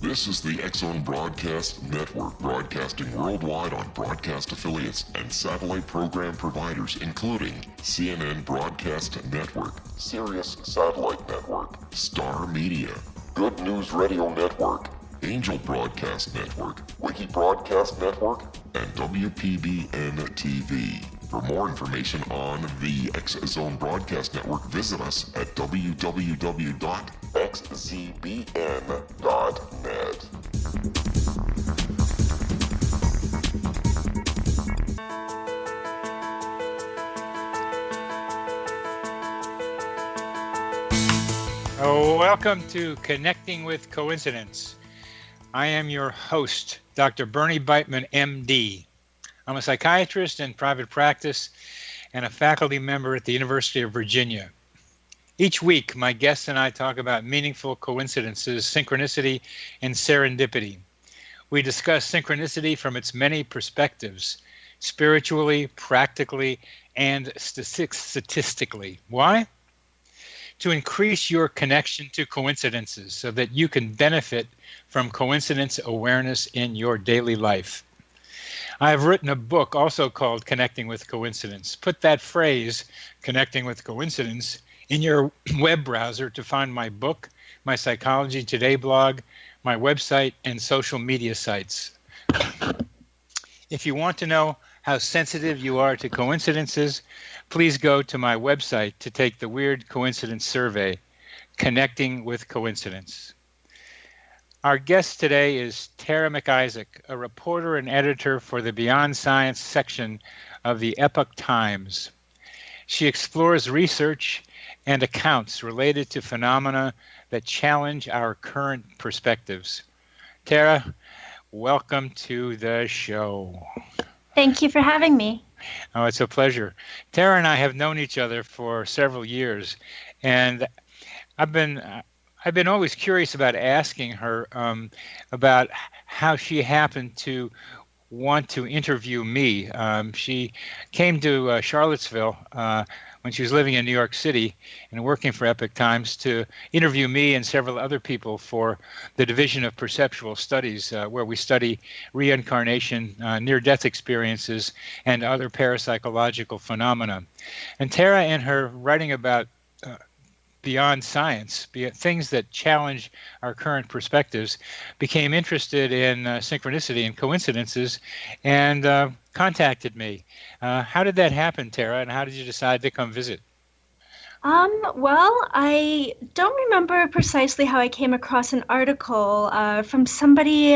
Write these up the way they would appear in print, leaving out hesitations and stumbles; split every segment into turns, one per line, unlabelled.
This is the X-Zone Broadcast Network, broadcasting worldwide on broadcast affiliates and satellite program providers, including CNN Broadcast Network, Sirius Satellite Network, Star Media, Good News Radio Network, Angel Broadcast Network, Wiki Broadcast Network, and WPBN TV. For more information on the X-Zone Broadcast Network, visit us at www.xzbn.net.
Welcome to Connecting with Coincidence. I am your host, Dr. Bernie Beitman, MD. I'm a psychiatrist in private practice and a faculty member at the University of Virginia. Each week, my guests and I talk about meaningful coincidences, synchronicity, and serendipity. We discuss synchronicity from its many perspectives, spiritually, practically, and statistically. Why? To increase your connection to coincidences so that you can benefit from coincidence awareness in your daily life. I have written a book also called Connecting with Coincidence. Put that phrase, Connecting with Coincidence, in your web browser to find my book, my Psychology Today blog, my website, and social media sites. If you want to know how sensitive you are to coincidences, please go to my website to take the Weird Coincidence Survey, Connecting with Coincidence. Our guest today is Tara MacIsaac, a reporter and editor for the Beyond Science section of the Epoch Times. She explores research and accounts related to phenomena that challenge our current perspectives. Tara, welcome to the show.
Thank you for having me.
Oh, it's a pleasure. Tara and I have known each other for several years, and I've been always curious about asking her about how she happened to want to interview me. She came to Charlottesville when she was living in New York City and working for Epoch Times to interview me and several other people for the Division of Perceptual Studies, where we study reincarnation, near-death experiences, and other parapsychological phenomena. And Tara, in her writing about beyond science, things that challenge our current perspectives, became interested in synchronicity and coincidences and contacted me. How did that happen, Tara, and how did you decide to come visit?
Well, I don't remember precisely how I came across an article from somebody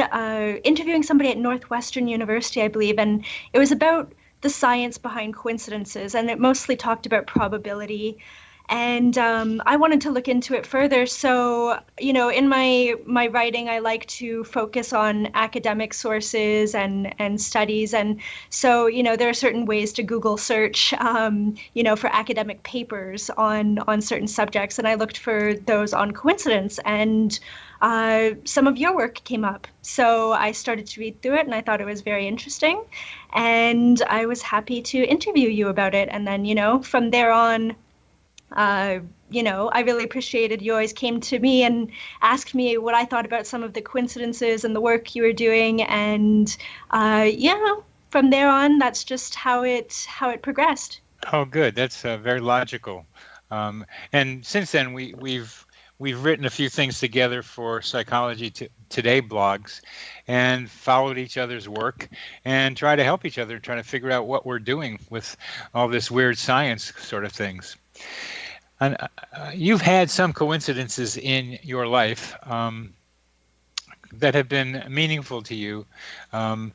interviewing somebody at Northwestern University, I believe, and it was about the science behind coincidences, and it mostly talked about probability. And I wanted to look into it further. So, in my writing, I like to focus on academic sources and studies. And so, there are certain ways to Google search, for academic papers on certain subjects. And I looked for those on coincidence. And some of your work came up. So I started to read through it, and I thought it was very interesting. And I was happy to interview you about it. And then, from there on, I really appreciated you always came to me and asked me what I thought about some of the coincidences and the work you were doing. And, from there on, that's just how it progressed.
Oh, good. That's very logical. And since then, we've written a few things together for Psychology Today blogs and followed each other's work and try to help each other, trying to figure out what we're doing with all this weird science sort of things. And you've had some coincidences in your life that have been meaningful to you. And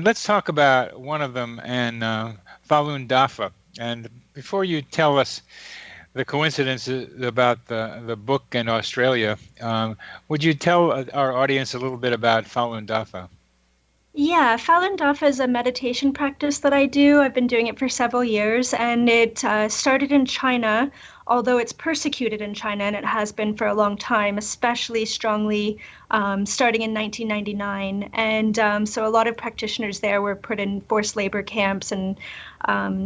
let's talk about one of them, and Falun Dafa. And before you tell us the coincidences about the book in Australia, would you tell our audience a little bit about Falun Dafa?
Yeah, Falun Dafa is a meditation practice that I do. I've been doing it for several years, and it started in China although it's persecuted in China, and it has been for a long time, especially strongly starting in 1999. And so a lot of practitioners there were put in forced labor camps and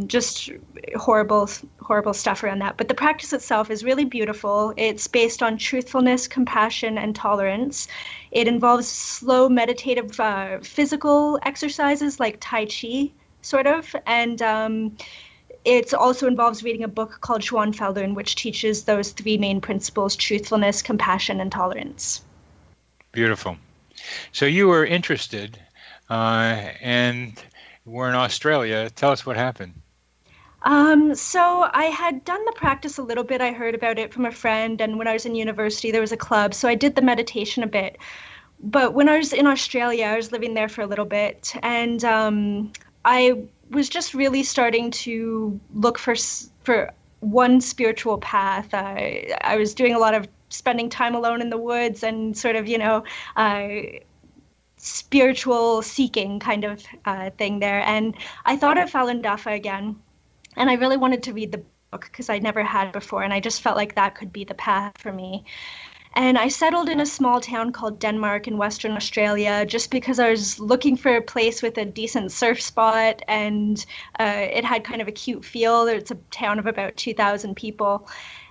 just horrible, horrible stuff around that. But the practice itself is really beautiful. It's based on truthfulness, compassion, and tolerance. It involves slow, meditative, physical exercises like Tai Chi, sort of. And it also involves reading a book called Xuan Falun, which teaches those three main principles: truthfulness, compassion, and tolerance.
Beautiful. So you were interested and were in Australia. Tell us what happened.
So I had done the practice a little bit. I heard about it from a friend, and when I was in university, there was a club, so I did the meditation a bit. But when I was in Australia, I was living there for a little bit, and I was just really starting to look for one spiritual path. I was doing a lot of spending time alone in the woods and sort of, spiritual seeking kind of thing there. And I thought of Falun Dafa again, and I really wanted to read the book because I never had before, and I just felt like that could be the path for me. And I settled in a small town called Denmark in Western Australia just because I was looking for a place with a decent surf spot, and it had kind of a cute feel. It's a town of about 2,000 people.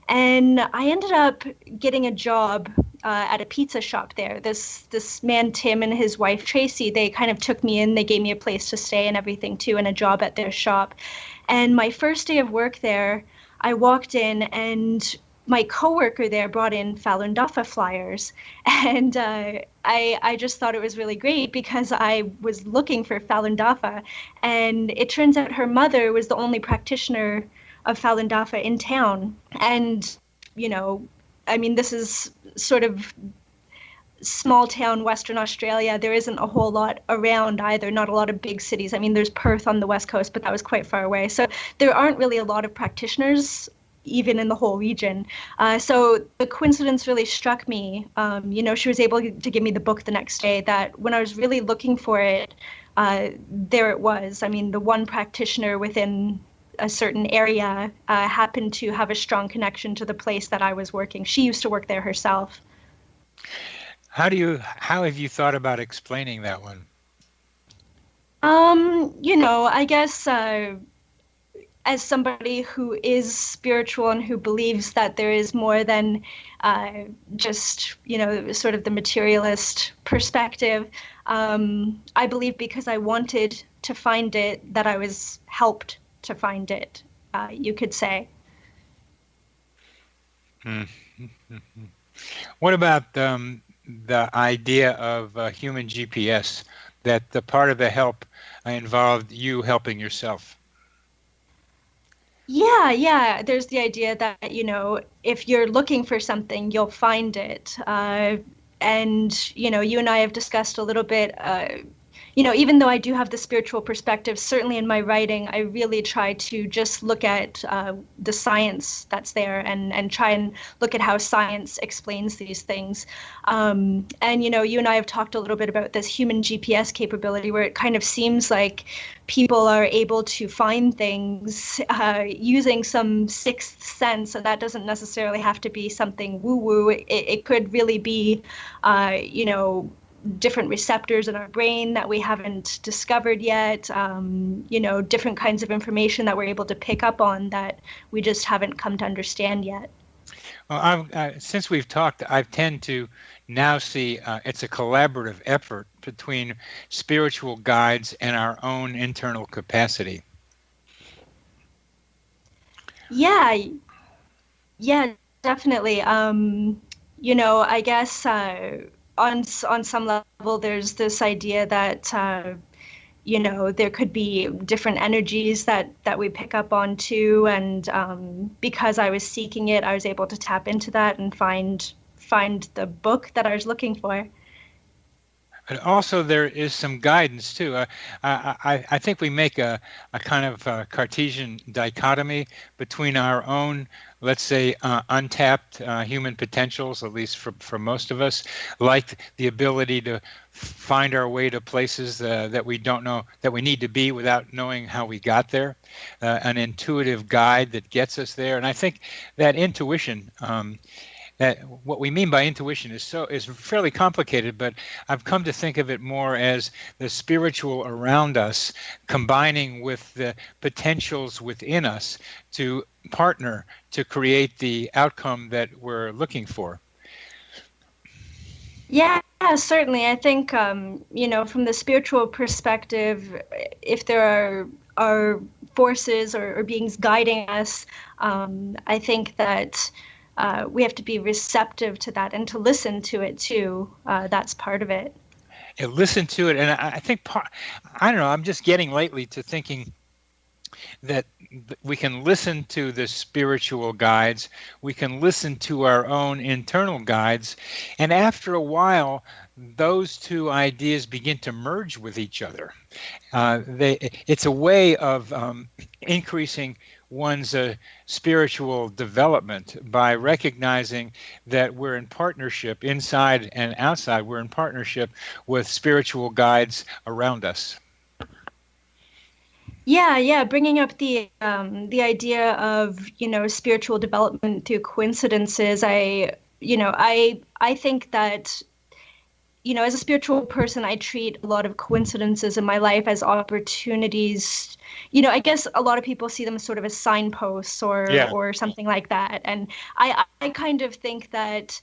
And I ended up getting a job at a pizza shop there. This man, Tim, and his wife, Tracy, they kind of took me in. They gave me a place to stay and everything too, and a job at their shop. And my first day of work there, I walked in, and my coworker there brought in Falun Dafa flyers, and I just thought it was really great because I was looking for Falun Dafa, and it turns out her mother was the only practitioner of Falun Dafa in town. And I mean, this is sort of small town Western Australia. There isn't a whole lot around either, not a lot of big cities. I mean, there's Perth on the west coast, but that was quite far away, so there aren't really a lot of practitioners even in the whole region. So the coincidence really struck me. She was able to give me the book the next day, that when I was really looking for it, there it was. I mean, the one practitioner within a certain area happened to have a strong connection to the place that I was working. She used to work there herself.
How have you thought about explaining that one?
I guess as somebody who is spiritual and who believes that there is more than just, sort of the materialist perspective, I believe because I wanted to find it, that I was helped to find it, you could say.
What about the idea of human GPS, that the part of the help involved you helping yourself?
Yeah. There's the idea that, if you're looking for something, you'll find it. And, you and I have discussed a little bit, even though I do have the spiritual perspective, certainly in my writing, I really try to just look at the science that's there and try and look at how science explains these things. And, you and I have talked a little bit about this human GPS capability, where it kind of seems like people are able to find things using some sixth sense. So that doesn't necessarily have to be something woo-woo. It could really be, different receptors in our brain that we haven't discovered yet, different kinds of information that we're able to pick up on that we just haven't come to understand yet.
Well, since we've talked, I tend to now see it's a collaborative effort between spiritual guides and our own internal capacity. Yeah, definitely. I guess on some level, there's this idea that there could be different energies that we pick up on too, and because I was seeking it, I was able to tap into that and find the book that I was looking for. But also there is some guidance too. I think we make a kind of Cartesian dichotomy between our own, let's say, untapped human potentials, at least for most of us, like the ability to find our way to places that we don't know that we need to be without knowing how we got there, an intuitive guide that gets us there. And I think that intuition, that what we mean by intuition is fairly complicated, but I've come to think of it more as the spiritual around us combining with the potentials within us to partner to create the outcome that we're looking for.
Yeah, certainly. I think, from the spiritual perspective, if there are forces or beings guiding us, I think that we have to be receptive to that and to listen to it too. That's part of it.
And listen to it, and I think I don't know. I'm just getting lately to thinking that we can listen to the spiritual guides, we can listen to our own internal guides, and after a while, those two ideas begin to merge with each other. It's a way of increasing one's spiritual development by recognizing that we're in partnership inside and outside. We're in partnership with spiritual guides around us.
Yeah, bringing up the idea of spiritual development through coincidences. I think that as a spiritual person, I treat a lot of coincidences in my life as opportunities. I guess a lot of people see them sort of as signposts or something like that, and I kind of think that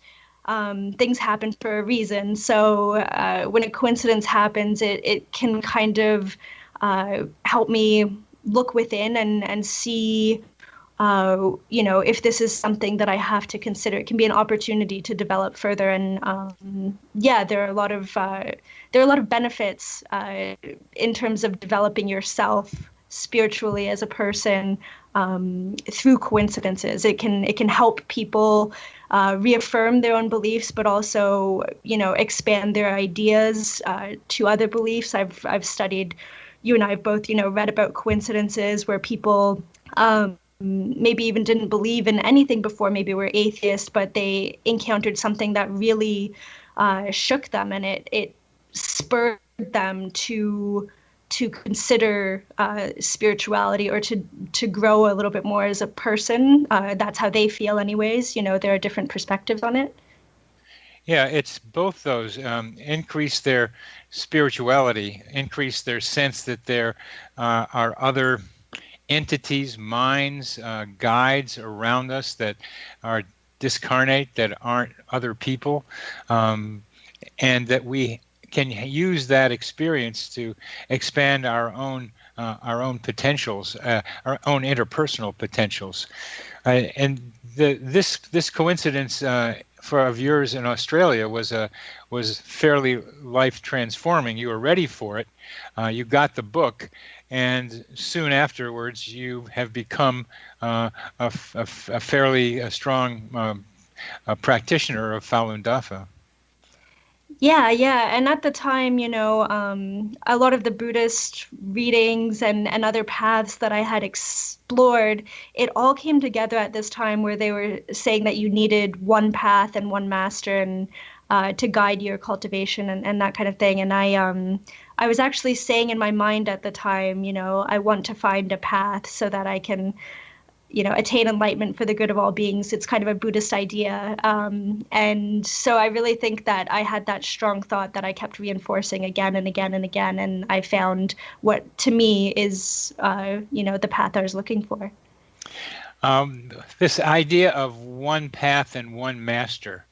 things happen for a reason. So when a coincidence happens, it can kind of help me look within and see, if this is something that I have to consider. It can be an opportunity to develop further. And there are a lot of benefits in terms of developing yourself spiritually as a person through coincidences. It can help people reaffirm their own beliefs, but also expand their ideas to other beliefs. I've studied. You and I have both, read about coincidences where people maybe even didn't believe in anything before, maybe were atheists, but they encountered something that really shook them, and it spurred them to consider spirituality or to grow a little bit more as a person. That's how they feel anyways. There are different perspectives on it.
Yeah, it's both those. Increase their spirituality, increase their sense that there are other entities, minds, guides around us that are discarnate, that aren't other people, and that we can use that experience to expand our own potentials, our own interpersonal potentials. And this coincidence of yours in Australia was fairly life transforming. You were ready for it. You got the book, and soon afterwards, you have become a fairly strong practitioner of Falun Dafa.
Yeah, and at the time, a lot of the Buddhist readings and other paths that I had explored, it all came together at this time where they were saying that you needed one path and one master and to guide your cultivation and that kind of thing. And I was actually saying in my mind at the time, I want to find a path so that I can attain enlightenment for the good of all beings. It's kind of a Buddhist idea. And so I really think that I had that strong thought that I kept reinforcing again and again and again. And I found what to me is, the path I was looking for.
This idea of one path and one master,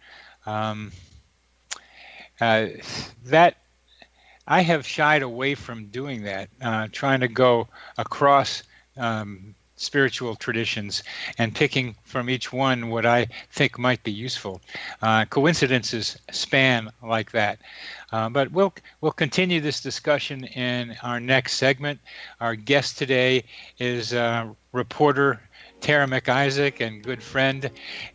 that I have shied away from doing that, trying to go across spiritual traditions and picking from each one what I think might be useful. Coincidences span like that. But we'll continue this discussion in our next segment. Our guest today is reporter Tara MacIsaac and good friend,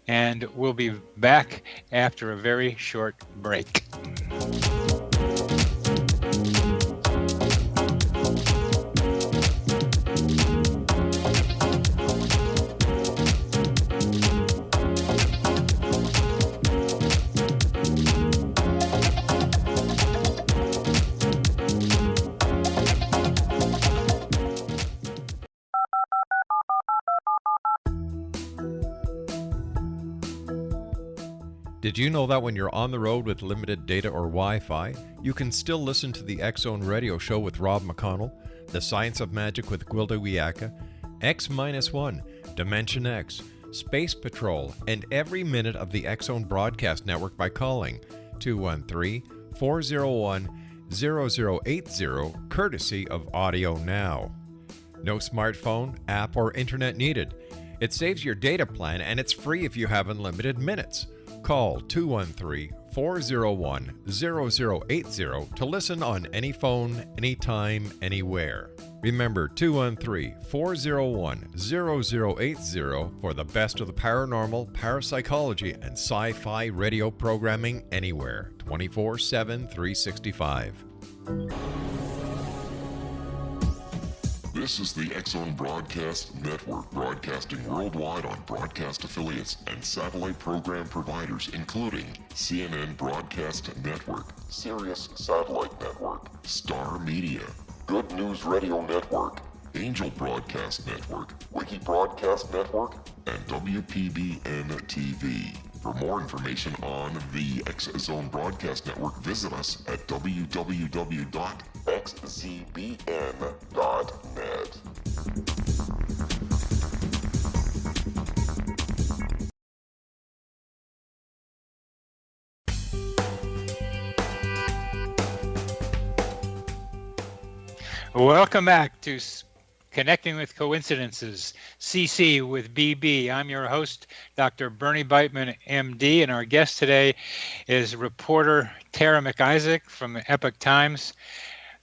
and we'll be back after a very short break.
Did you know that when you're on the road with limited data or Wi-Fi, you can still listen to the X-Zone Radio Show with Rob McConnell, The Science of Magic with Gwilda Wiyaka, X-1, Dimension X, Space Patrol, and every minute of the X-Zone Broadcast Network by calling 213-401-0080, courtesy of Audio Now. No smartphone, app, or internet needed. It saves your data plan and it's free if you have unlimited minutes. Call 213-401-0080 to listen on any phone, anytime, anywhere. Remember 213-401-0080 for the best of the paranormal, parapsychology, and sci-fi radio programming anywhere, 24/7, 365.
This is the X-Zone Broadcast Network, broadcasting worldwide on broadcast affiliates and satellite program providers, including CNN Broadcast Network, Sirius Satellite Network, Star Media, Good News Radio Network, Angel Broadcast Network, Wiki Broadcast Network, and WPBN TV. For more information on the X-Zone Broadcast Network, visit us at www.xzbn.net.
Welcome back to Connecting with Coincidences, CC with BB. I'm your host, Dr. Bernie Beitman, MD, and our guest today is reporter Tara MacIsaac from Epoch Times,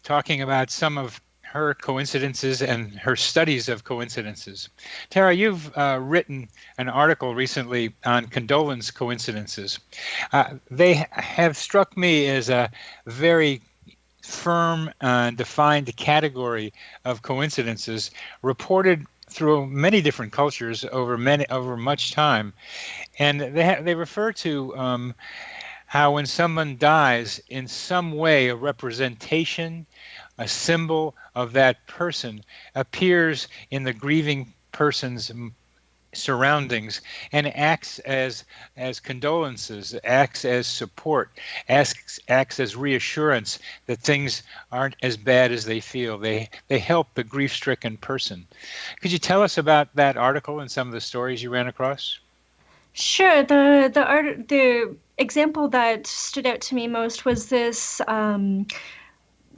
talking about some of her coincidences and her studies of coincidences. Tara, you've written an article recently on condolence coincidences. They have struck me as a very firm, defined category of coincidences reported through many different cultures over much time, and they refer to how when someone dies, in some way, a representation, a symbol of that person appears in the grieving person's surroundings and acts as condolences, acts as support, acts as reassurance that things aren't as bad as they feel. They help the grief-stricken person. Could you tell us about that article and some of the stories you ran across?
Sure. The example that stood out to me most was this.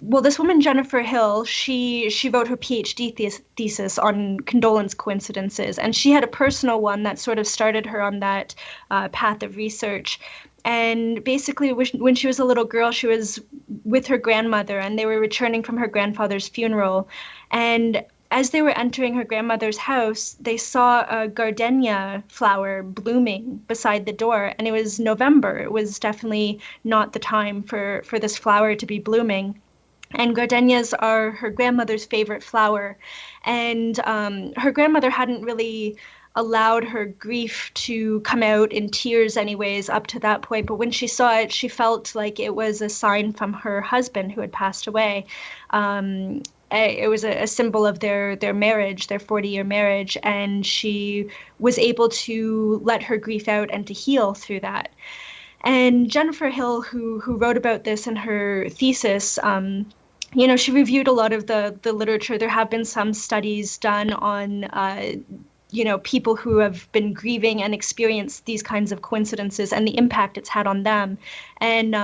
This woman, Jennifer Hill, she wrote her PhD thesis on condolence coincidences, and she had a personal one that sort of started her on that path of research. And basically, when she was a little girl, she was with her grandmother, and they were returning from her grandfather's funeral. And as they were entering her grandmother's house, they saw a gardenia flower blooming beside the door, and it was November. It was definitely not the time for this flower to be blooming. And gardenias are her grandmother's favorite flower. And her grandmother hadn't really allowed her grief to come out in tears anyways up to that point. But when she saw it, she felt like it was a sign from her husband who had passed away. It was a symbol of their marriage, their 40-year marriage. And she was able to let her grief out and to heal through that. And Jennifer Hill, who wrote about this in her thesis, she reviewed a lot of the literature. There have been some studies done on, people who have been grieving and experienced these kinds of coincidences and the impact it's had on them. And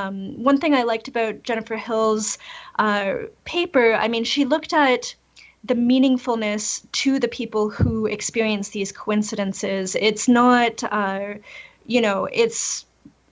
one thing I liked about Jennifer Hill's paper, she looked at the meaningfulness to the people who experience these coincidences. It's not, it's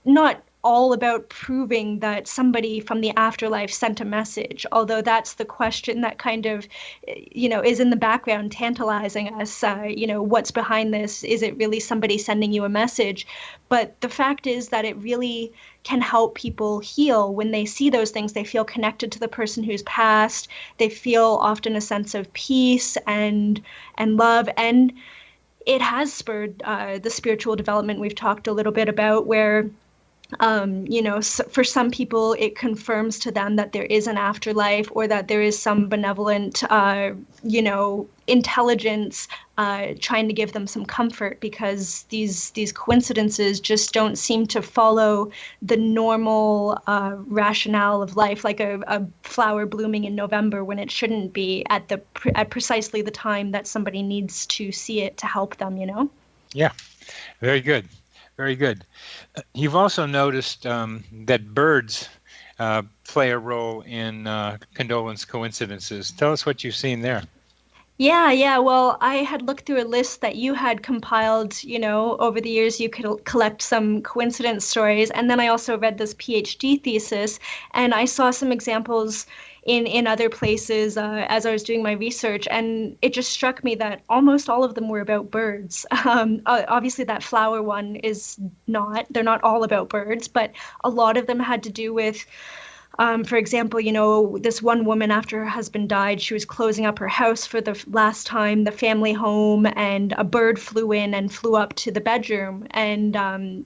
not all about proving that somebody from the afterlife sent a message, although that's the question that kind of, is in the background tantalizing us. What's behind this? Is it really somebody sending you a message? But the fact is that it really can help people heal. When they see those things, they feel connected to the person who's passed. They feel often a sense of peace and love. And it has spurred the spiritual development we've talked a little bit about, where For some people, it confirms to them that there is an afterlife, or that there is some benevolent, intelligence trying to give them some comfort, because these coincidences just don't seem to follow the normal rationale of life, like a flower blooming in November when it shouldn't be at precisely the time that somebody needs to see it to help them.
Yeah, very good. Very good. You've also noticed that birds play a role in condolence coincidences. Tell us what you've seen there.
Yeah. Well, I had looked through a list that you had compiled, over the years. You could collect some coincidence stories. And then I also read this PhD thesis, and I saw some examples in other places as I was doing my research. And it just struck me that almost all of them were about birds. Obviously, that flower one is not, they're not all about birds, but a lot of them had to do with for example, this one woman, after her husband died, she was closing up her house for the last time, the family home, and a bird flew in and flew up to the bedroom. And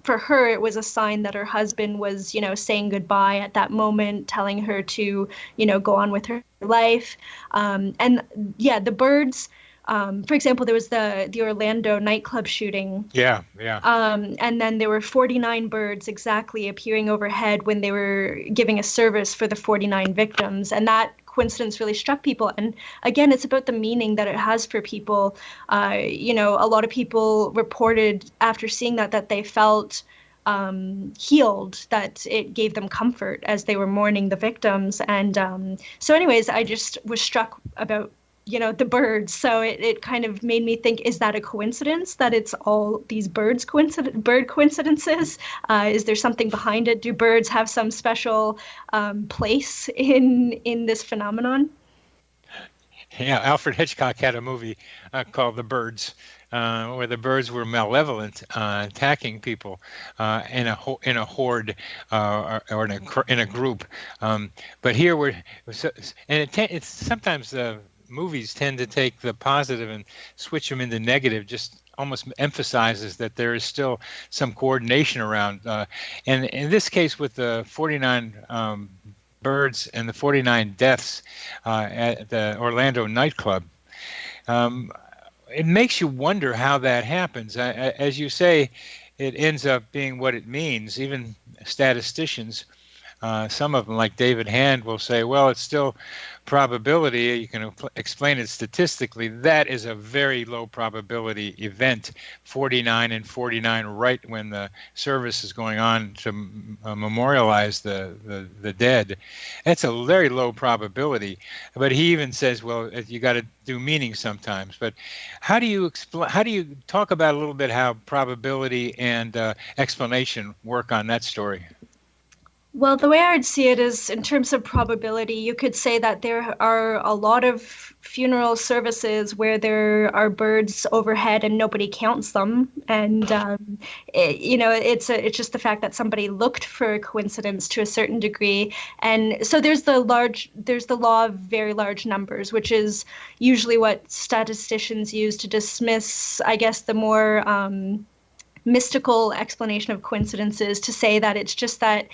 for her, it was a sign that her husband was, saying goodbye at that moment, telling her to, go on with her life. And yeah, the birds. For example, there was the Orlando nightclub shooting.
Yeah.
And then there were 49 birds exactly appearing overhead when they were giving a service for the 49 victims. And that coincidence really struck people. And again, it's about the meaning that it has for people. A lot of people reported after seeing that they felt healed, that it gave them comfort as they were mourning the victims. And so anyways, I just was struck about the birds. So it kind of made me think, is that a coincidence that it's all these bird coincidences? Is there something behind it? Do birds have some special place in this phenomenon?
Yeah, Alfred Hitchcock had a movie called The Birds, where the birds were malevolent, attacking people in a horde or in a group. But here it's sometimes movies tend to take the positive and switch them into negative, just almost emphasizes that there is still some coordination around. And in this case, with the 49 birds and the 49 deaths at the Orlando nightclub, it makes you wonder how that happens. As you say, it ends up being what it means. Even statisticians, some of them, like David Hand, will say, well, it's still probability. You can explain it statistically. That is a very low probability event, 49 and 49, right when the service is going on to memorialize the dead. That's a very low probability. But he even says, well, you got to do meaning sometimes. But how do you talk about a little bit how probability and explanation work on that story?
Well, the way I would see it is, in terms of probability, you could say that there are a lot of funeral services where there are birds overhead and nobody counts them. And, it's just the fact that somebody looked for a coincidence to a certain degree. And so there's the law of very large numbers, which is usually what statisticians use to dismiss, I guess, the more mystical explanation of coincidences, to say that it's just that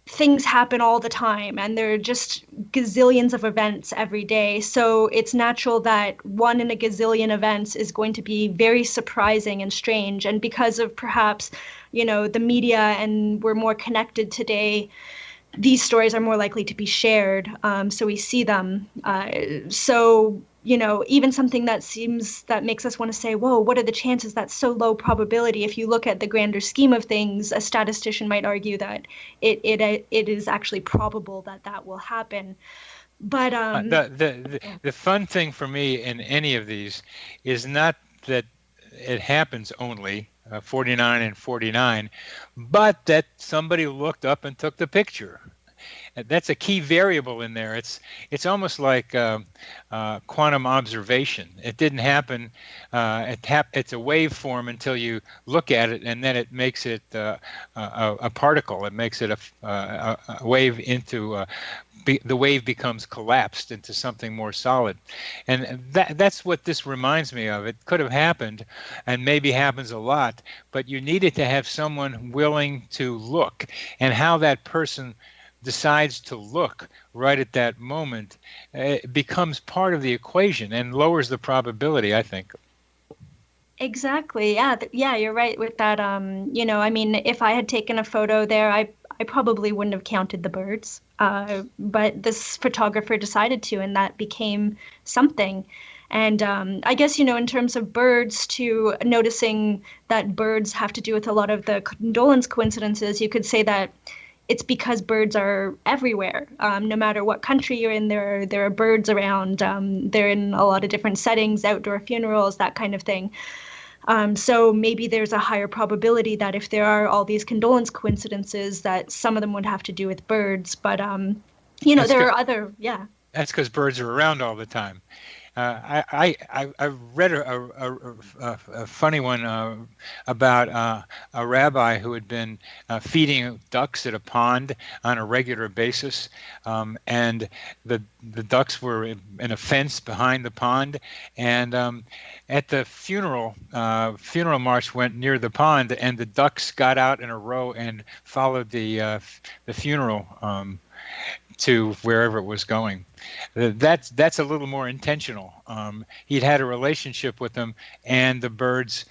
things happen all the time and there are just gazillions of events every day. So it's natural that one in a gazillion events is going to be very surprising and strange. And because of perhaps, the media, and we're more connected today, these stories are more likely to be shared. So we see them. Even something that makes us want to say, whoa, what are the chances? That's so low probability. If you look at the grander scheme of things, a statistician might argue that it is actually probable that will happen. But
the fun thing for me in any of these is not that it happens only 49 and 49, but that somebody looked up and took the picture. That's a key variable in there. It's almost like quantum observation. It didn't happen. It's a waveform until you look at it, and then it makes it a particle. It makes it a wave into the wave becomes collapsed into something more solid. And that's what this reminds me of. It could have happened, and maybe happens a lot, but you needed to have someone willing to look, and how that person decides to look right at that moment becomes part of the equation and lowers the probability, I think.
Exactly. Yeah. Yeah, you're right with that. I mean, if I had taken a photo there, I probably wouldn't have counted the birds. But this photographer decided to, and that became something. And I guess, in terms of birds, to noticing that birds have to do with a lot of the condolence coincidences, you could say that it's because birds are everywhere. No matter what country you're in, there are birds around. They're in a lot of different settings, outdoor funerals, that kind of thing. So maybe there's a higher probability that if there are all these condolence coincidences, that some of them would have to do with birds. But there are other, yeah.
That's because birds are around all the time. I read a funny one about a rabbi who had been feeding ducks at a pond on a regular basis, and the ducks were in a fence behind the pond, and at the funeral march went near the pond, and the ducks got out in a row and followed the funeral to wherever it was going. That's a little more intentional. He'd had a relationship with them, and the birds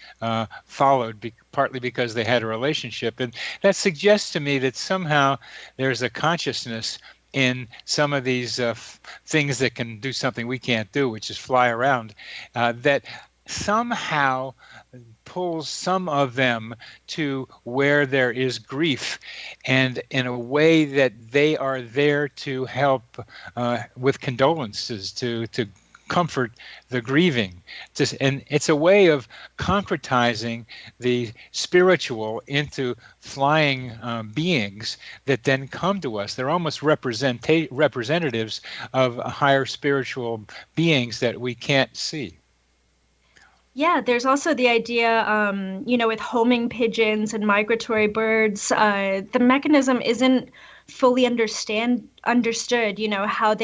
followed, partly because they had a relationship. And that suggests to me that somehow there's a consciousness in some of these things that can do something we can't do, which is fly around, that somehow pulls some of them to where there is grief, and in a way that they are there to help with condolences, to comfort the grieving. And it's a way of concretizing the spiritual into flying beings that then come to us. They're almost representatives of higher spiritual beings that we can't see.
Yeah, there's also the idea, with homing pigeons and migratory birds, the mechanism isn't fully understood, how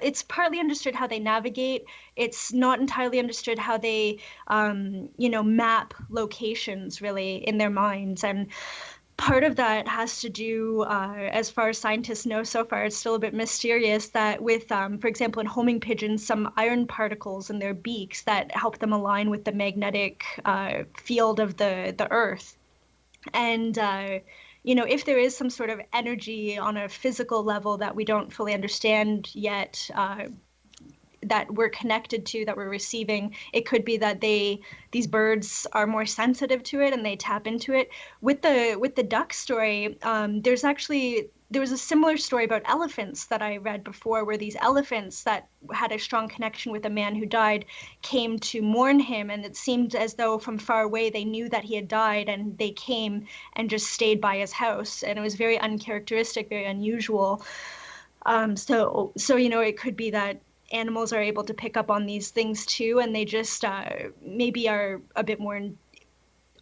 it's partly understood how they navigate. It's not entirely understood how they, map locations really in their minds. And part of that has to do, as far as scientists know so far, it's still a bit mysterious, that with, for example, in homing pigeons, some iron particles in their beaks that help them align with the magnetic field of the Earth. And, if there is some sort of energy on a physical level that we don't fully understand yet, that we're connected to, that we're receiving, it could be that these birds are more sensitive to it and they tap into it. With the duck story, there was a similar story about elephants that I read before, where these elephants that had a strong connection with a man who died came to mourn him, and it seemed as though from far away they knew that he had died, and they came and just stayed by his house, and it was very uncharacteristic, very unusual. So it could be that animals are able to pick up on these things too, and they just maybe are a bit more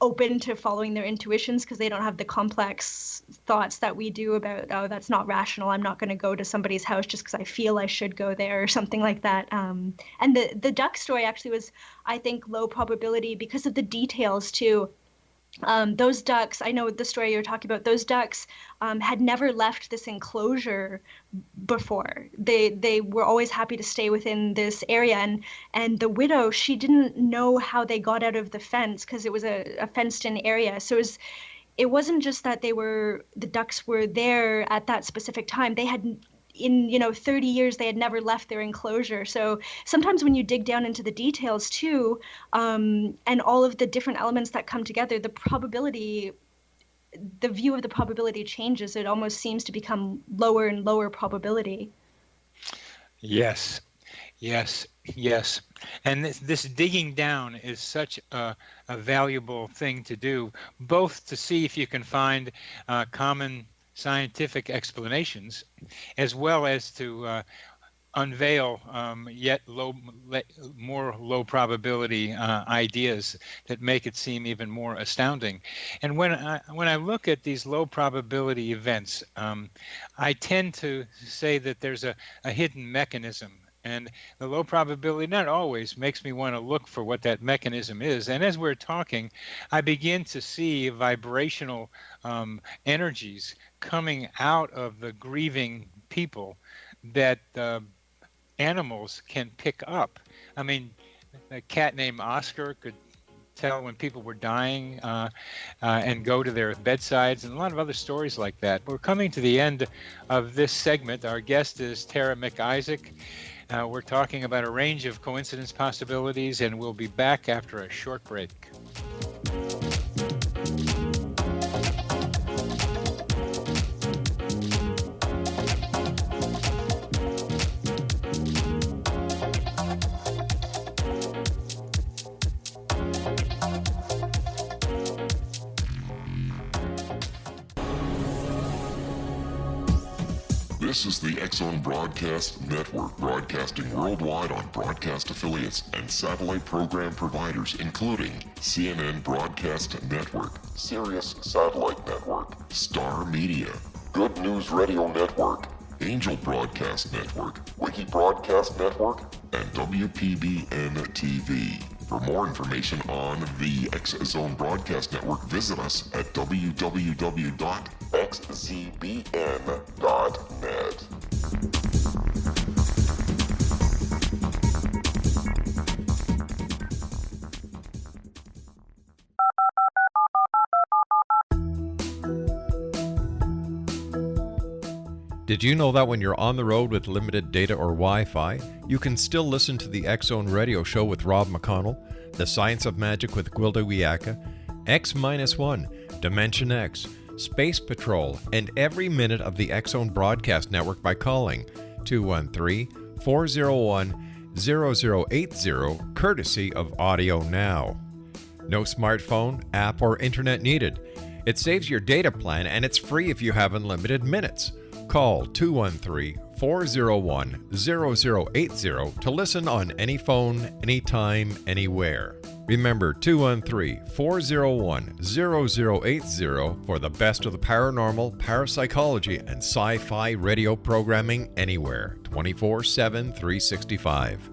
open to following their intuitions because they don't have the complex thoughts that we do about, oh, that's not rational, I'm not going to go to somebody's house just because I feel I should go there, or something like that. And the duck story actually was, I think, low probability because of the details too. Those ducks, I know the story you're talking about, those ducks had never left this enclosure before. They were always happy to stay within this area. And the widow, she didn't know how they got out of the fence because it was a fenced-in area. So it wasn't just that the ducks were there at that specific time. They had, in 30 years, they had never left their enclosure. So sometimes when you dig down into the details too, and all of the different elements that come together, the view of the probability changes. It almost seems to become lower and lower probability.
Yes. And this digging down is such a valuable thing to do, both to see if you can find common scientific explanations, as well as to unveil yet more low probability ideas that make it seem even more astounding. And when I look at these low probability events, I tend to say that there's a hidden mechanism. And the low probability, not always, makes me want to look for what that mechanism is. And as we're talking, I begin to see vibrational energies coming out of the grieving people that animals can pick up. I mean, a cat named Oscar could tell when people were dying and go to their bedsides, and a lot of other stories like that. We're coming to the end of this segment. Our guest is Tara MacIsaac. We're talking about a range of coincidence possibilities, and we'll be back after a short break.
This is the X-Zone Broadcast Network, broadcasting worldwide on broadcast affiliates and satellite program providers, including CNN Broadcast Network, Sirius Satellite Network, Star Media, Good News Radio Network, Angel Broadcast Network, Wiki Broadcast Network, and WPBN TV. For more information on the X-Zone Broadcast Network, visit us at www.xzbn.net.
Did you know that when you're on the road with limited data or Wi-Fi, you can still listen to the X-Zone Radio Show with Rob McConnell, The Science of Magic with Gwilda Wiyaka, X-1, Dimension X, Space Patrol, and every minute of the X-Zone Broadcast Network by calling 213-401-0080, courtesy of Audio Now. No smartphone, app, or internet needed. It saves your data plan, and it's free if you have unlimited minutes. Call 213-401-0080 to listen on any phone, anytime, anywhere. Remember 213-401-0080 for the best of the paranormal, parapsychology, and sci-fi radio programming anywhere, 24/7, 365.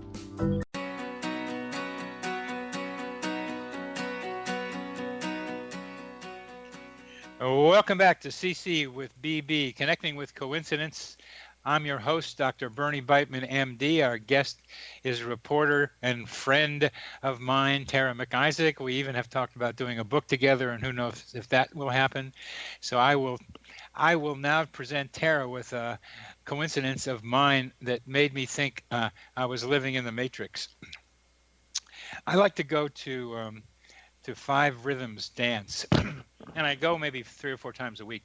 Welcome back to CC with BB, Connecting with Coincidence. I'm your host, Dr. Bernie Beitman, MD. Our guest is reporter and friend of mine, Tara MacIsaac. We even have talked about doing a book together, and who knows if that will happen. So I will now present Tara with a coincidence of mine that made me think I was living in the Matrix. I like to go to Five Rhythms dance, and I go maybe 3 or 4 times a week.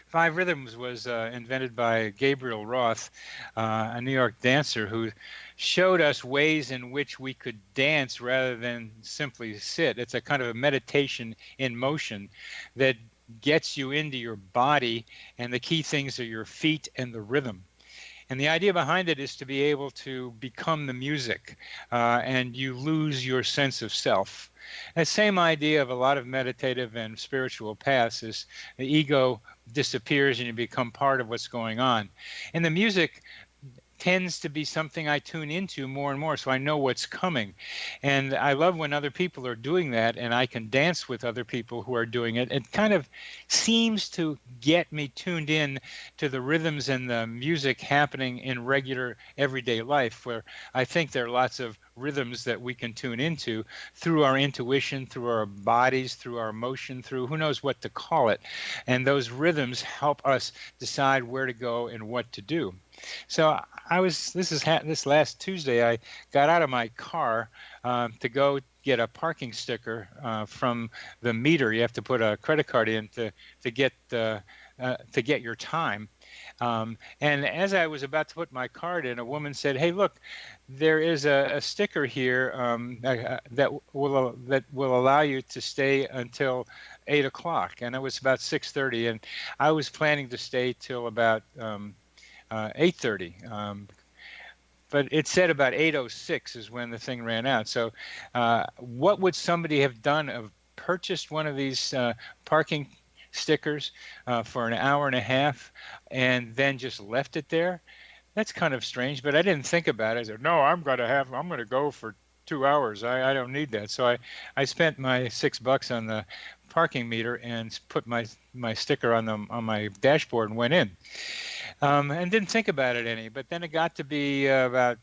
Five Rhythms was invented by Gabriel Roth, a New York dancer who showed us ways in which we could dance rather than simply sit. It's a kind of a meditation in motion that gets you into your body, and the key things are your feet and the rhythm. And the idea behind it is to be able to become the music, and you lose your sense of self. That same idea of a lot of meditative and spiritual paths is the ego disappears and you become part of what's going on. And the music tends to be something I tune into more and more, so I know what's coming. And I love when other people are doing that, and I can dance with other people who are doing it. It kind of seems to get me tuned in to the rhythms and the music happening in regular everyday life, where I think there are lots of rhythms that we can tune into through our intuition, through our bodies, through our emotion, through who knows what to call it. And those rhythms help us decide where to go and what to do. So this last Tuesday, I got out of my car to go get a parking sticker from the meter. You have to put a credit card in to get your time. And as I was about to put my card in, a woman said, "Hey, look, there is a sticker here that will allow you to stay until 8 o'clock." And it was about 6:30, and I was planning to stay till about 8:30. but it said about 8:06 is when the thing ran out. So what would somebody have done of purchased one of these parking stickers for an hour and a half and then just left it there? That's kind of strange, but I didn't think about it. I said, no, I'm going to go for 2 hours. I don't need that. So I spent my $6 on the parking meter and put my sticker on my dashboard and went in. And didn't think about it any. But then it got to be about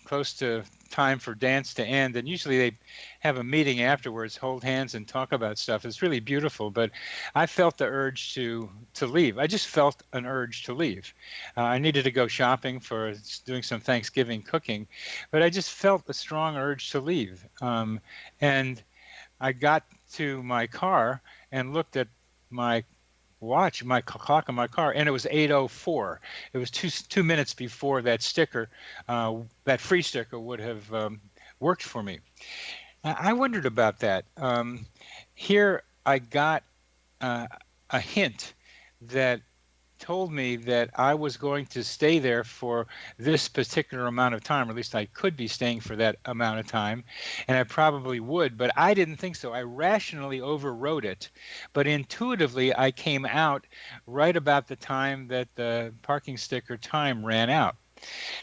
close to time for dance to end. And usually they have a meeting afterwards, hold hands and talk about stuff. It's really beautiful. But I felt the urge to leave. I just felt an urge to leave. I needed to go shopping for doing some Thanksgiving cooking. But I just felt a strong urge to leave. And I got to my car and looked at my watch, my clock on my car, and it was 8:04. It was 2 minutes before that sticker, that free sticker would have worked for me. I wondered about that. Here I got a hint that told me that I was going to stay there for this particular amount of time, or at least I could be staying for that amount of time, and I probably would, but I didn't think so. I rationally overrode it, but intuitively I came out right about the time that the parking sticker time ran out.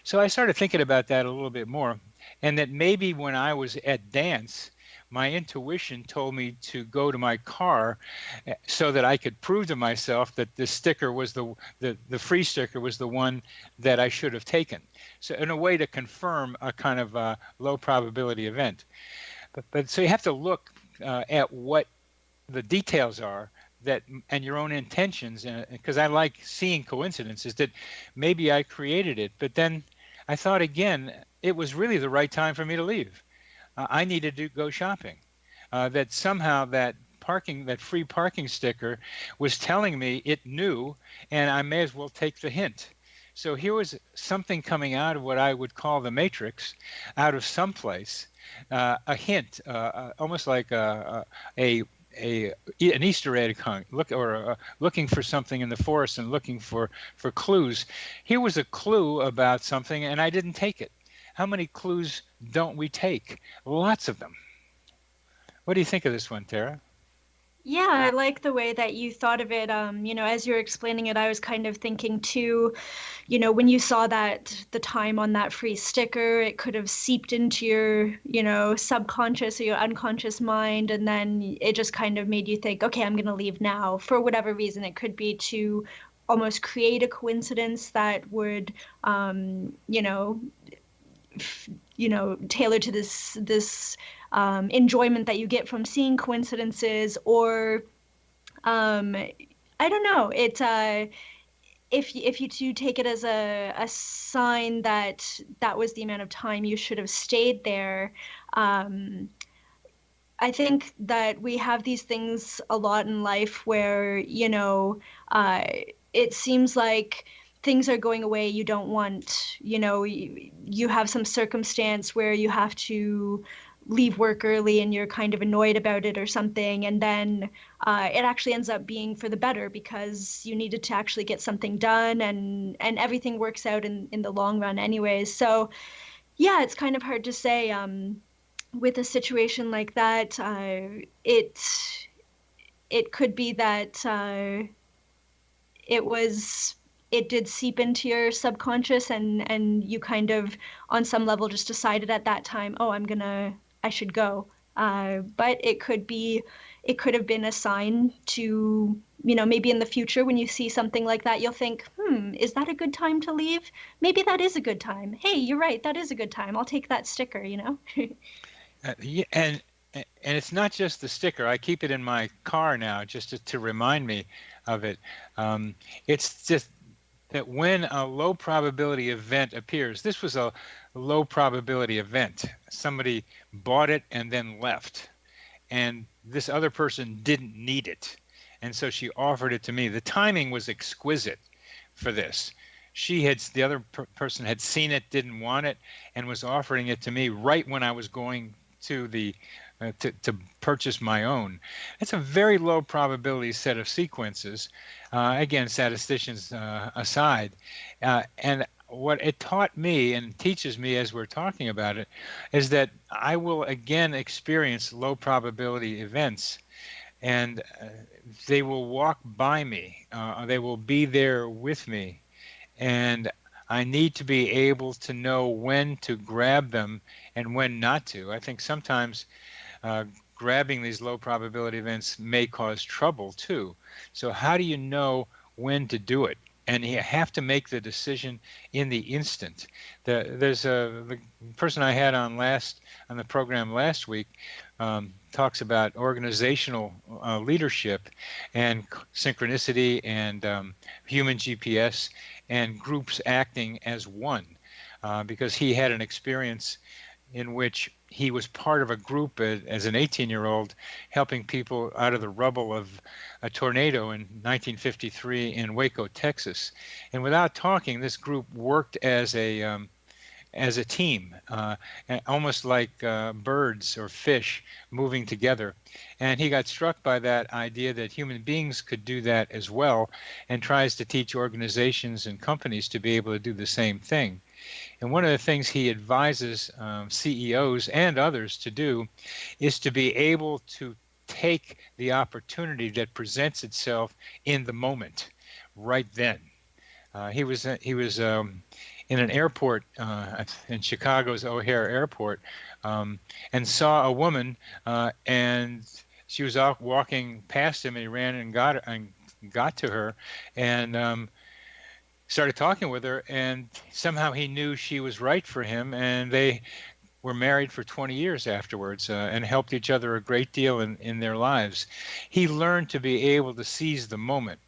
So I started thinking about that a little bit more, and that maybe when I was at dance, my intuition told me to go to my car so that I could prove to myself that the sticker was the free sticker was the one that I should have taken. So in a way to confirm a kind of low probability event. But so you have to look at what the details are that and your own intentions, because I like seeing coincidences that maybe I created it. But then I thought again, it was really the right time for me to leave. I needed to go shopping. That somehow that free parking sticker was telling me it knew, and I may as well take the hint. So here was something coming out of what I would call the matrix, out of someplace, a hint, almost like an Easter egg hunt, looking for something in the forest and looking for clues. Here was a clue about something, and I didn't take it. How many clues don't we take? Lots of them. What do you think of this one, Tara?
Yeah, I like the way that you thought of it. As you're explaining it, I was kind of thinking too, when you saw that the time on that free sticker, it could have seeped into your, subconscious or your unconscious mind. And then it just kind of made you think, okay, I'm going to leave now for whatever reason. It could be to almost create a coincidence that would, tailor to this enjoyment that you get from seeing coincidences, or I don't know. It if you do take it as a sign that was the amount of time you should have stayed there. I think that we have these things a lot in life where it seems like things are going away you don't want. You have some circumstance where you have to leave work early and you're kind of annoyed about it or something, and then it actually ends up being for the better because you needed to actually get something done, and everything works out in the long run anyways. So yeah, it's kind of hard to say with a situation like that. It could be that it did seep into your subconscious, and you kind of on some level just decided at that time, oh, I should go. But it could have been a sign to, maybe in the future when you see something like that, you'll think, is that a good time to leave? Maybe that is a good time. Hey, you're right, that is a good time. I'll take that sticker,
Yeah, and it's not just the sticker. I keep it in my car now just to remind me of it. It's just that when a low probability event appears, this was a low probability event. Somebody bought it and then left, and this other person didn't need it, and so she offered it to me. The timing was exquisite for this. The other person had seen it, didn't want it, and was offering it to me right when I was going to to purchase my own. It's a very low probability set of sequences. Again, statisticians aside, and what it taught me and teaches me as we're talking about it is that I will again experience low probability events, and they will walk by me. They will be there with me, and I need to be able to know when to grab them and when not to. I think sometimes uh, grabbing these low probability events may cause trouble too. So how do you know when to do it? And you have to make the decision in the instant. The person I had on the program last week talks about organizational leadership and synchronicity and human GPS and groups acting as one, because he had an experience in which he was part of a group as an 18-year-old helping people out of the rubble of a tornado in 1953 in Waco, Texas. And without talking, this group worked as a team, almost like birds or fish moving together. And he got struck by that idea that human beings could do that as well, and tries to teach organizations and companies to be able to do the same thing. And one of the things he advises CEOs and others to do is to be able to take the opportunity that presents itself in the moment, right then. He was in an airport in Chicago's O'Hare Airport, and saw a woman, and she was out walking past him, and he ran and got to her, and started talking with her, and somehow he knew she was right for him, and they were married for 20 years afterwards, and helped each other a great deal in their lives. He learned to be able to seize the moment.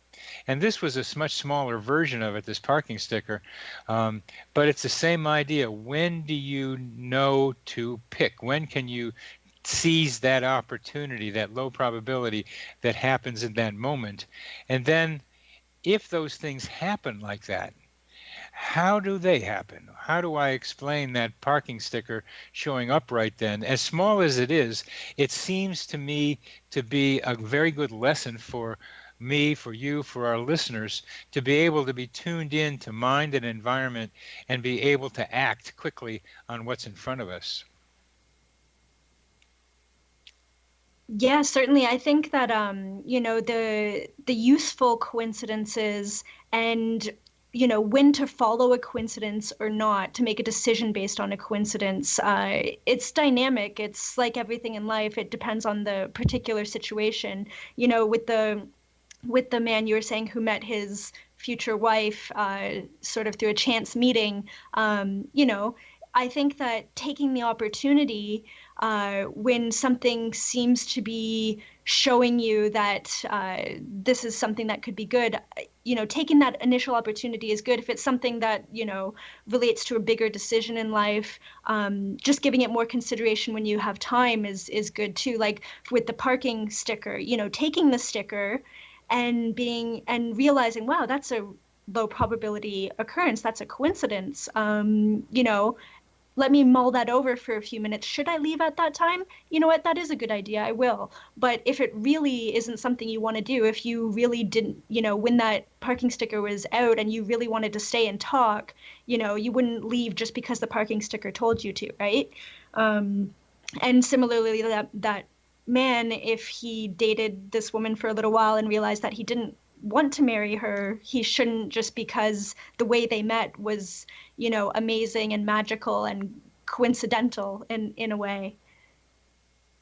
And this was a much smaller version of it, this parking sticker, but it's the same idea. When do you know to pick? When can you seize that opportunity, that low probability that happens in that moment? And then if those things happen like that, how do they happen? How do I explain that parking sticker showing up right then? As small as it is, it seems to me to be a very good lesson for me, for you, for our listeners, to be able to be tuned in to mind and environment and be able to act quickly on what's in front of us.
Yeah, certainly. I think that the useful coincidences and when to follow a coincidence or not, to make a decision based on a coincidence, it's dynamic. It's like everything in life. It depends on the particular situation. With the man you were saying who met his future wife sort of through a chance meeting, I think that taking the opportunity when something seems to be showing you that this is something that could be good, taking that initial opportunity is good. If it's something that, relates to a bigger decision in life, just giving it more consideration when you have time is good too. Like with the parking sticker, taking the sticker and realizing, wow, that's a low probability occurrence. That's a coincidence. Let me mull that over for a few minutes. Should I leave at that time? You know what? That is a good idea. I will. But if it really isn't something you want to do, if you really didn't, when that parking sticker was out and you really wanted to stay and talk, you wouldn't leave just because the parking sticker told you to, right? And similarly, that man, if he dated this woman for a little while and realized that he didn't want to marry her, he shouldn't, just because the way they met was, amazing and magical and coincidental in a way.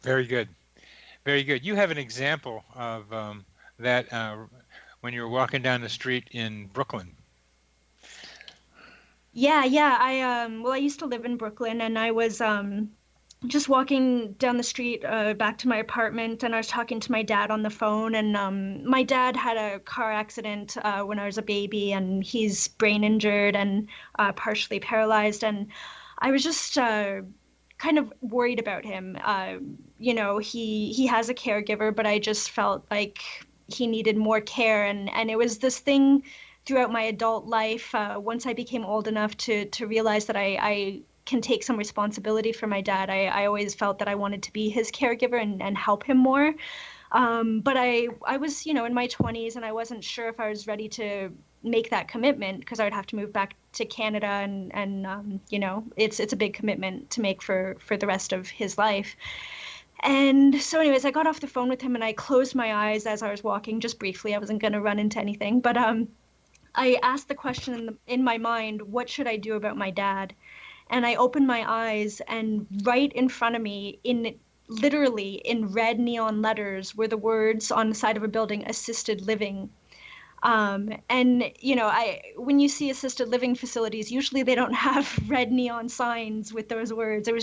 Very good. Very good. You have an example of that when you were walking down the street in Brooklyn.
Yeah. I used to live in Brooklyn, and I was just walking down the street back to my apartment, and I was talking to my dad on the phone, and my dad had a car accident when I was a baby, and he's brain injured and partially paralyzed, and I was just kind of worried about him. He has a caregiver, but I just felt like he needed more care, and it was this thing throughout my adult life. Once I became old enough to realize that I can take some responsibility for my dad, I always felt that I wanted to be his caregiver and help him more. But I was, in my 20s, and I wasn't sure if I was ready to make that commitment, because I would have to move back to Canada, and it's a big commitment to make for the rest of his life. And so anyways, I got off the phone with him and I closed my eyes as I was walking, just briefly. I wasn't going to run into anything, but I asked the question in my mind, what should I do about my dad? And I opened my eyes, and right in front of me, literally in red neon letters, were the words on the side of a building, assisted living. And when you see assisted living facilities, usually they don't have red neon signs with those words. It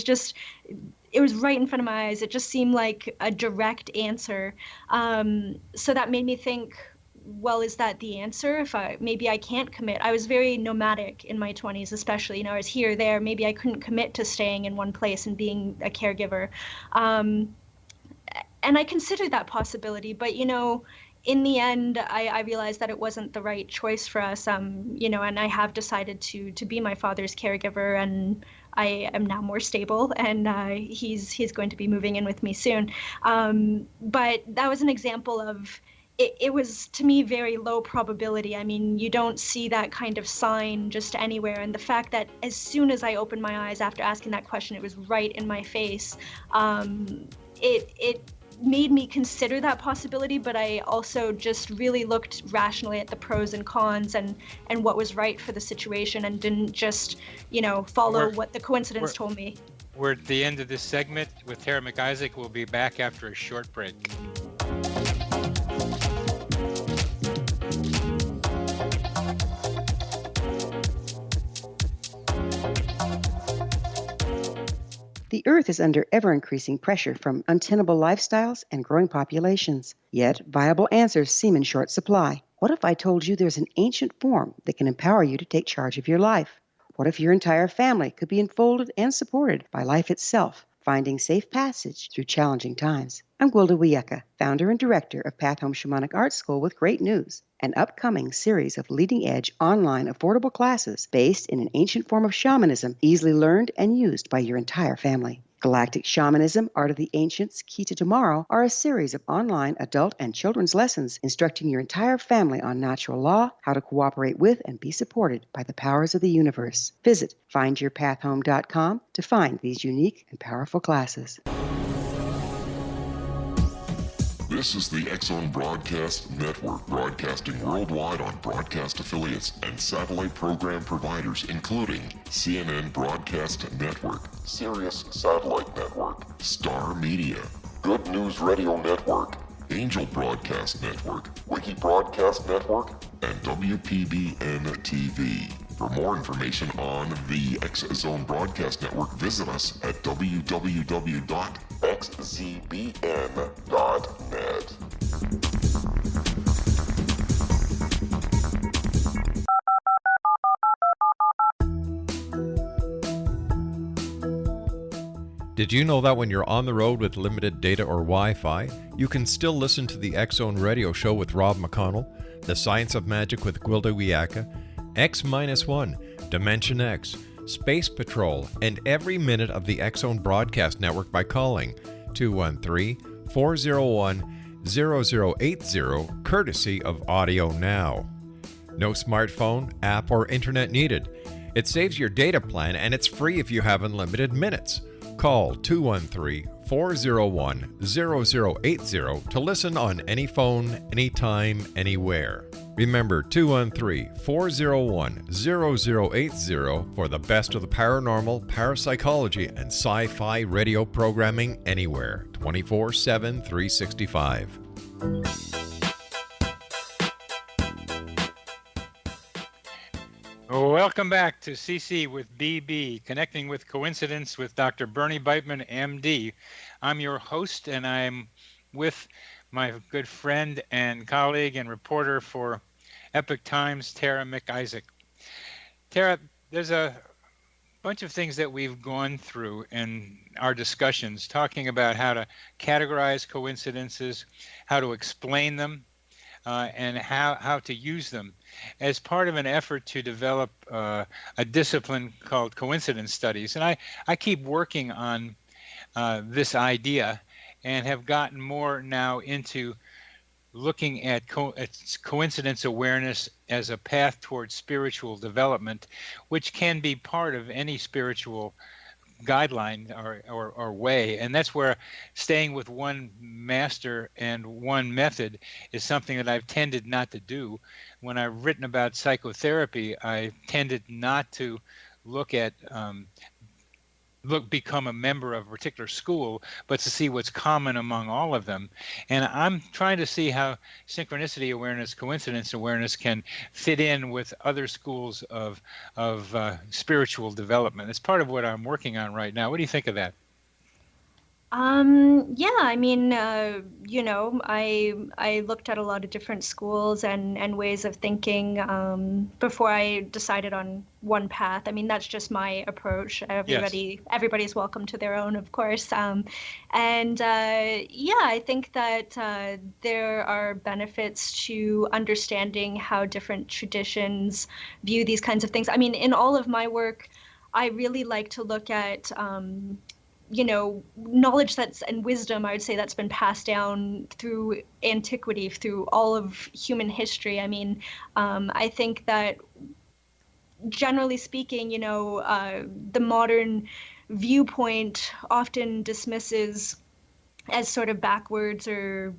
was right in front of my eyes. It just seemed like a direct answer. So that made me think, well, is that the answer? Maybe I can't commit. I was very nomadic in my 20s, especially. I was here, there. Maybe I couldn't commit to staying in one place and being a caregiver. And I considered that possibility, but in the end, I realized that it wasn't the right choice for us. And I have decided to be my father's caregiver, and I am now more stable, and he's going to be moving in with me soon. But that was an example of it was, to me, very low probability. I mean, you don't see that kind of sign just anywhere. And the fact that as soon as I opened my eyes after asking that question, it was right in my face. It made me consider that possibility, but I also just really looked rationally at the pros and cons and what was right for the situation, and didn't just, follow what the coincidence told me.
We're at the end of this segment with Tara MacIsaac. We'll be back after a short break.
The Earth is under ever-increasing pressure from untenable lifestyles and growing populations. Yet, viable answers seem in short supply. What if I told you there's an ancient form that can empower you to take charge of your life? What if your entire family could be enfolded and supported by life itself, finding safe passage through challenging times? I'm Gwilda Wiyaka, founder and director of Path Home Shamanic Art School, with great news: an upcoming series of leading-edge online affordable classes based in an ancient form of shamanism, easily learned and used by your entire family. Galactic Shamanism, Art of the Ancients, Key to Tomorrow are a series of online adult and children's lessons instructing your entire family on natural law, how to cooperate with and be supported by the powers of the universe. Visit findyourpathhome.com to find these unique and powerful classes.
This is the X-Zone Broadcast Network, broadcasting worldwide on broadcast affiliates and satellite program providers, including CNN Broadcast Network, Sirius Satellite Network, Star Media, Good News Radio Network, Angel Broadcast Network, Wiki Broadcast Network, and WPBN TV. For more information on the X-Zone Broadcast Network, visit us at www.xzbn.net.
Did you know that when you're on the road with limited data or Wi-Fi, you can still listen to the X-Zone Radio Show with Rob McConnell, The Science of Magic with Gwilda Wiyaka, X-1, Dimension X, Space Patrol, and every minute of the X-Zone Broadcast Network by calling 213-401-0080, courtesy of Audio Now. No smartphone, app, or internet needed. It saves your data plan, and it's free if you have unlimited minutes. Call 213-401-0080 to listen on any phone, anytime, anywhere. Remember 213-401-0080 for the best of the paranormal, parapsychology, and sci-fi radio programming anywhere, 24/7, 365.
Welcome back to CC with BB, Connecting with Coincidence with Dr. Bernie Beitman, MD. I'm your host, and I'm with my good friend and colleague and reporter for Epoch Times, Tara MacIsaac. Tara, there's a bunch of things that we've gone through in our discussions, talking about how to categorize coincidences, how to explain them, and how to use them as part of an effort to develop a discipline called coincidence studies. And I keep working on this idea and have gotten more now into looking at coincidence awareness as a path towards spiritual development, which can be part of any spiritual guideline or way. And that's where staying with one master and one method is something that I've tended not to do. When I've written about psychotherapy, I tended not to look at become a member of a particular school, but to see what's common among all of them. And I'm trying to see how synchronicity awareness, coincidence awareness can fit in with other schools of spiritual development. It's part of what I'm working on right now. What do you think of that?
Yeah, I mean, I looked at a lot of different schools and ways of thinking before I decided on one path. I mean, that's just my approach. Everybody's welcome to their own, of course. And yeah, I think that there are benefits to understanding how different traditions view these kinds of things. I mean, in all of my work, I really like to look at knowledge and wisdom, I would say, that's been passed down through antiquity, through all of human history. I mean, I think that generally speaking, the modern viewpoint often dismisses as sort of backwards or,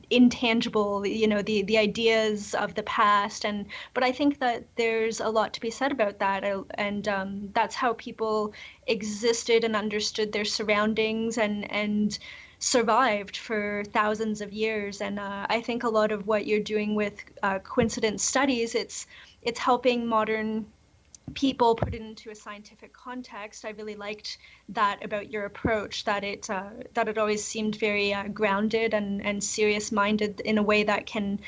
intangible, the ideas of the past. But I think that there's a lot to be said about that, and that's how people existed and understood their surroundings and survived for thousands of years. And I think a lot of what you're doing with coincidence studies, it's helping modern people put it into a scientific context. I really liked that about your approach, that it always seemed very grounded and serious-minded in a way that can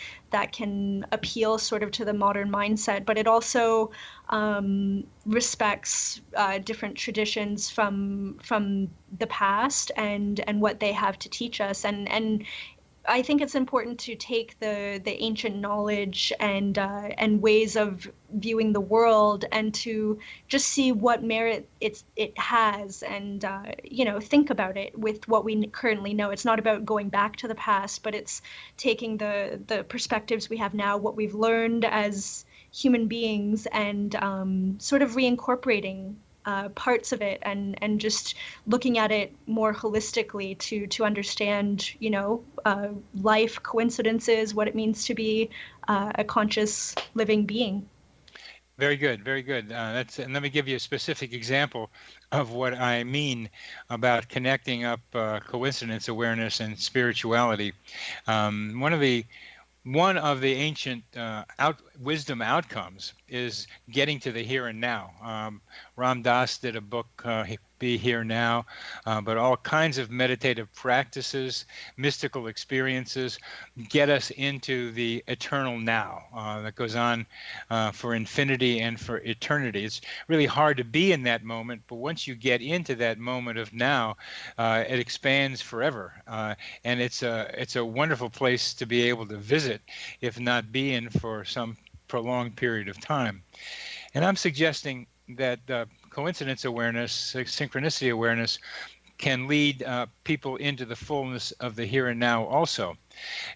appeal sort of to the modern mindset. But it also respects different traditions from the past and what they have to teach us. And I think it's important to take the ancient knowledge and ways of viewing the world and to just see what merit it has, and think about it with what we currently know. It's not about going back to the past, but it's taking the perspectives we have now, what we've learned as human beings, and sort of reincorporating parts of it and just looking at it more holistically to understand, life, coincidences, what it means to be a conscious living being.
Very good, very good. And let me give you a specific example of what I mean about connecting up coincidence awareness and spirituality. One of the ancient wisdom outcomes is getting to the here and now. Ram Dass did a book, Be Here Now, but all kinds of meditative practices, mystical experiences get us into the eternal now that goes on for infinity and for eternity. It's really hard to be in that moment, but once you get into that moment of now, it expands forever. And it's a wonderful place to be able to visit, if not be in for some prolonged period of time. And I'm suggesting that coincidence awareness, synchronicity awareness, can lead people into the fullness of the here and now also.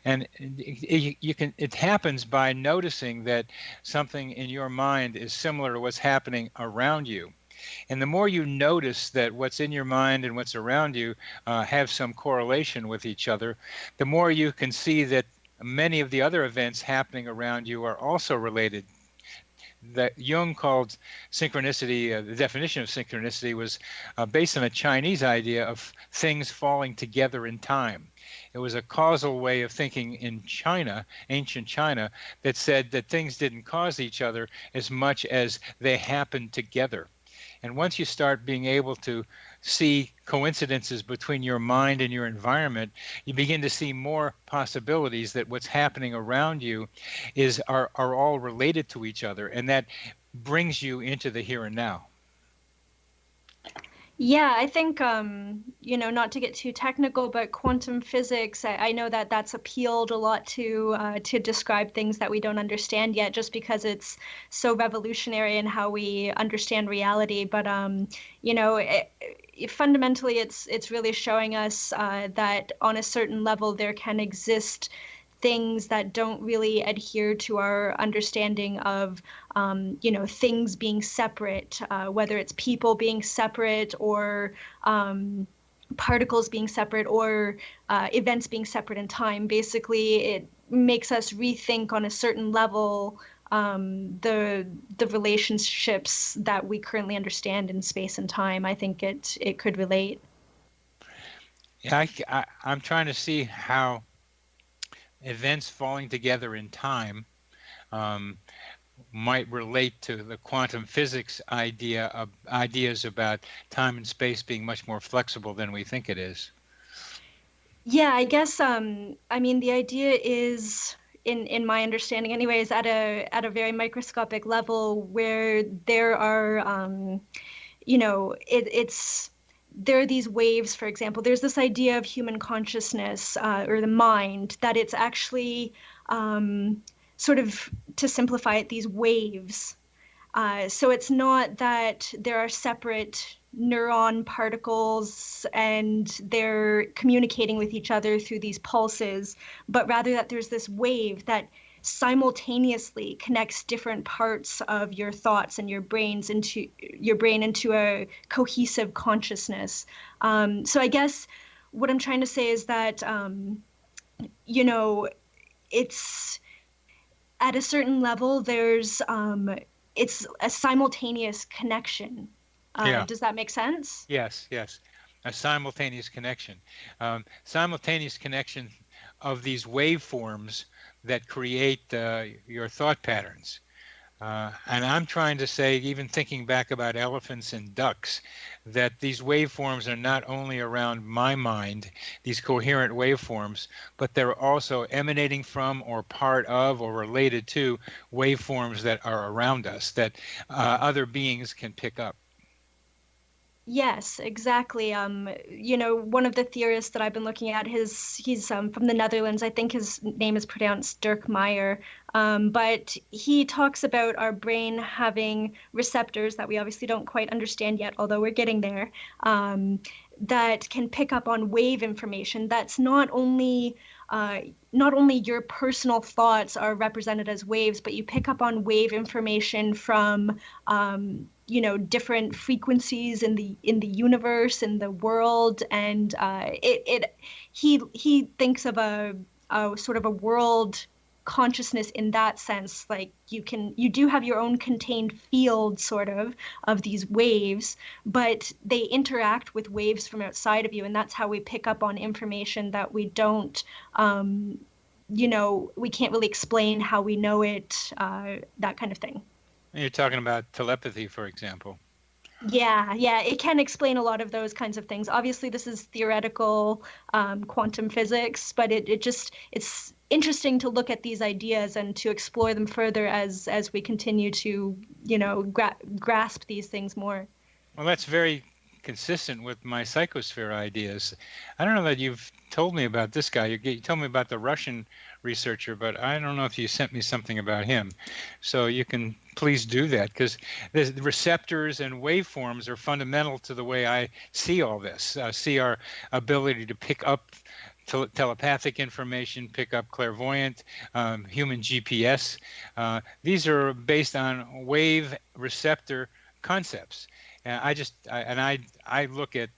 And it happens by noticing that something in your mind is similar to what's happening around you. And the more you notice that what's in your mind and what's around you have some correlation with each other, the more you can see that many of the other events happening around you are also related. That Jung called synchronicity, the definition of synchronicity was based on a Chinese idea of things falling together in time. It was a causal way of thinking in China, ancient China, that said that things didn't cause each other as much as they happened together. And once you start being able to see coincidences between your mind and your environment, you begin to see more possibilities that what's happening around you are all related to each other, and that brings you into the here and now.
Yeah, I think, not to get too technical, but quantum physics, I know that that's appealed a lot to describe things that we don't understand yet, just because it's so revolutionary in how we understand reality. But, fundamentally, it's really showing us that on a certain level there can exist things that don't really adhere to our understanding of, things being separate, whether it's people being separate or particles being separate or events being separate in time. Basically, it makes us rethink on a certain level the relationships that we currently understand in space and time. I think it could relate.
Yeah, I'm trying to see how events falling together in time um, might relate to the quantum physics ideas about time and space being much more flexible than we think it is.
Yeah, I guess I mean the idea is in my understanding anyways at a very microscopic level where there are it's there are these waves. For example, there's this idea of human consciousness or the mind, that it's actually sort of, to simplify it, these waves. So it's not that there are separate neuron particles and they're communicating with each other through these pulses, but rather that there's this wave that simultaneously connects different parts of your thoughts and your brain into a cohesive consciousness. So I guess what I'm trying to say is that it's at a certain level there's it's a simultaneous connection.
Yeah.
Does that make sense?
Yes, yes. A simultaneous connection. Simultaneous connection of these waveforms that create your thought patterns. And I'm trying to say, even thinking back about elephants and ducks, that these waveforms are not only around my mind, these coherent waveforms, but they're also emanating from or part of or related to waveforms that are around us that other beings can pick up.
Yes, exactly. One of the theorists that I've been looking at, he's from the Netherlands. I think his name is pronounced Dirk Meyer. But he talks about our brain having receptors that we obviously don't quite understand yet, although we're getting there, that can pick up on wave information. That's not only your personal thoughts are represented as waves, but you pick up on wave information from different frequencies in the universe, in the world, and he thinks of a sort of a world consciousness in that sense. Like you do have your own contained field sort of these waves, but they interact with waves from outside of you, and that's how we pick up on information that we don't we can't really explain how we know it, that kind of thing.
You're talking about telepathy, for example.
Yeah, it can explain a lot of those kinds of things. Obviously, this is theoretical quantum physics, but it's interesting to look at these ideas and to explore them further as we continue to grasp these things more.
Well, that's very consistent with my psychosphere ideas. I don't know that you've told me about this guy. You told me about the Russian researcher, but I don't know if you sent me something about him. So you can please do that, because the receptors and waveforms are fundamental to the way I see all this. See our ability to pick up telepathic information, pick up clairvoyant, human GPS. These are based on wave receptor concepts. And I look at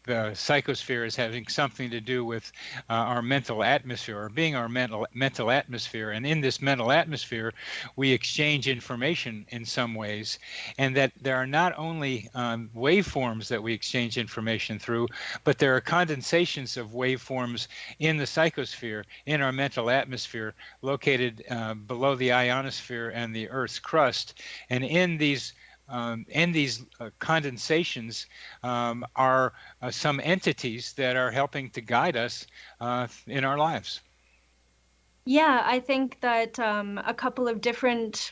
the psychosphere as having something to do with our mental atmosphere, or being our mental atmosphere. And in this mental atmosphere, we exchange information in some ways, and that there are not only waveforms that we exchange information through, but there are condensations of waveforms in the psychosphere, in our mental atmosphere, located below the ionosphere and the Earth's crust. And in these condensations are some entities that are helping to guide us in our lives.
Yeah, I think that a couple of different,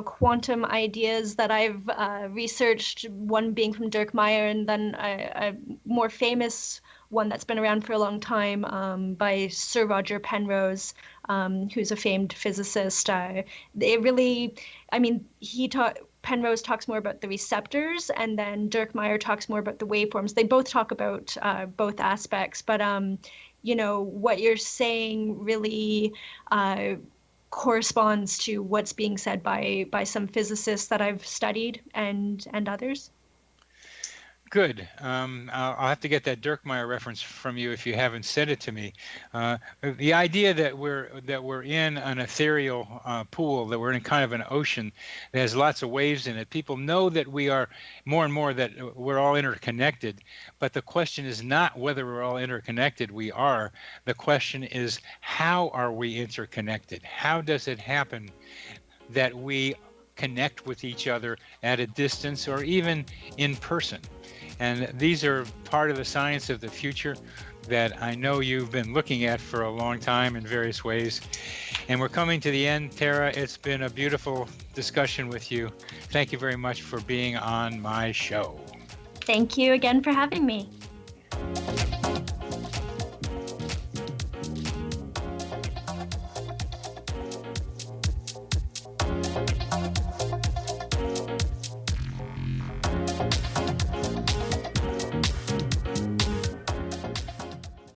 quantum ideas that I've researched, one being from Dirk Meyer, and then a more famous one that's been around for a long time by Sir Roger Penrose, who's a famed physicist. Penrose talks more about the receptors, and then Dirkmeyer talks more about the waveforms. They both talk about both aspects, but what you're saying really corresponds to what's being said by some physicists that I've studied and others.
Good. I'll have to get that Dirkmeyer reference from you if you haven't said it to me. The idea that we're in an ethereal pool, that we're in kind of an ocean that has lots of waves in it. People know that we are more and more that we're all interconnected, but the question is not whether we're all interconnected. We are. The question is, how are we interconnected? How does it happen that we connect with each other at a distance or even in person? And these are part of the science of the future that I know you've been looking at for a long time in various ways. And we're coming to the end, Tara. It's been a beautiful discussion with you. Thank you very much for being on my show.
Thank you again for having me.